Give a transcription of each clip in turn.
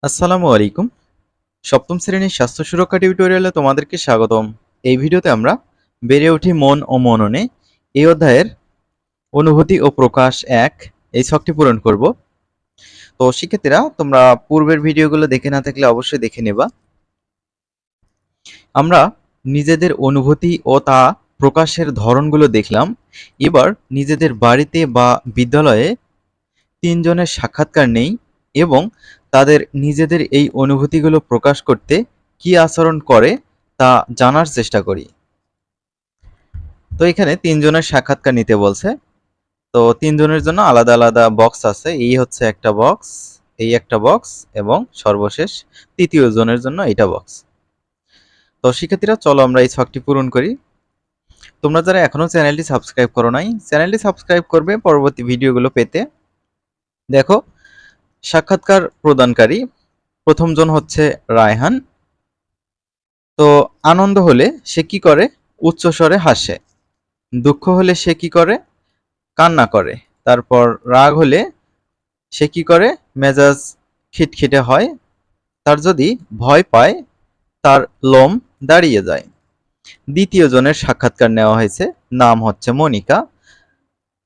আসসালামু আলাইকুম। সপ্তম শ্রেণীর স্বাস্থ্য সুরক্ষা টিউটোরিয়ালে তোমাদেরকে স্বাগতম। এই ভিডিওতে আমরা বেড়ে উঠি মন ও মননে এই অধ্যায়ের অনুভূতি ও প্রকাশ ১ এই ছকটি পূরণ করব। তো শিক্ষার্থীরা তোমরা পূর্বের ভিডিওগুলো দেখে না থাকলে অবশ্যই দেখে নেবা। আমরা নিজেদের অনুভূতি ও তা প্রকাশের ধরনগুলো দেখলাম। এবার নিজেদের বাড়িতে বা বিদ্যালয়ে তিনজনের সাক্ষাৎকার নেই এবং তাদের নিজেদের এই অনুভূতিগুলো প্রকাশ করতে কি আচরণ করে তা জানার চেষ্টা করি। তো এখানে তিনজনের সাক্ষাৎকার নিতে বলছে। তো তিনজনের জন্য আলাদা আলাদা বক্স আছে। এই হচ্ছে একটা বক্স, এই একটা বক্স এবং সর্বশেষ তৃতীয় জনের জন্য এটা বক্স। তো শিক্ষার্থীরা চলো আমরা এই ছকটি পূরণ করি। তোমরা যারা এখনো চ্যানেলটি সাবস্ক্রাইব করো নাই, চ্যানেলটি সাবস্ক্রাইব করবে পরবর্তী ভিডিওগুলো পেতে। দেখো, সাক্ষাৎকার প্রদানকারী প্রথম জন হচ্ছে রায়হান। তো আনন্দ হলে সে কি করে? উচ্চস্বরে হাসে। দুঃখ হলে সে কি করে? কান্না করে। তারপর রাগ হলে সে কি করে? মেজাজ খিটখিটে হয়। তার যদি ভয় পায় তার লোম দাঁড়িয়ে যায়। দ্বিতীয় জনের সাক্ষাৎকার নেওয়া হয়েছে, নাম হচ্ছে মনিকা।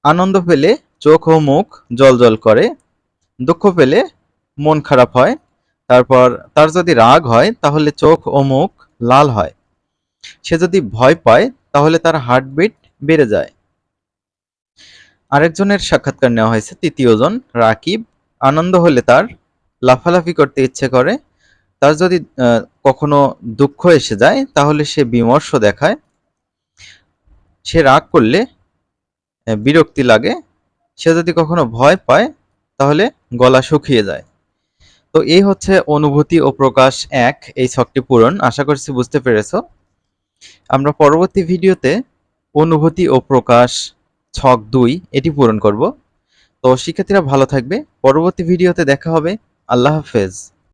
আনন্দ পেলে চোখ ও মুখ জ্বলজ্বল করে। দুঃখ পেলে মন খারাপ হয়। তারপর তার যদি রাগ হয় তাহলে চোখ ও মুখ লাল হয়। সে যদি ভয় পায় তাহলে তার হার্টবিট বেড়ে যায়। আরেকজনের সাক্ষাৎকার নেওয়া হয়েছে, তৃতীয় জন রাকিব। আনন্দ হলে তার লাফালাফি করতে ইচ্ছে করে। তার যদি কখনো দুঃখ এসে যায় তাহলে সে বিমর্ষ দেখায়। সে রাগ করলে বিরক্তি লাগে। সে যদি কখনো ভয় পায় তাহলে গলা শুকিয়ে যায়। তো এই হচ্ছে অনুভূতি ও প্রকাশ ১ এই ছকটি পূরণ। আশা করছি বুঝতে পেরেছো। আমরা পরবর্তী ভিডিওতে অনুভূতি ও প্রকাশ ছক ২ এটি পূরণ করব। তো শিক্ষার্থীরা ভালো থাকবে। পরবর্তী ভিডিওতে দেখা হবে। আল্লাহ হাফেজ।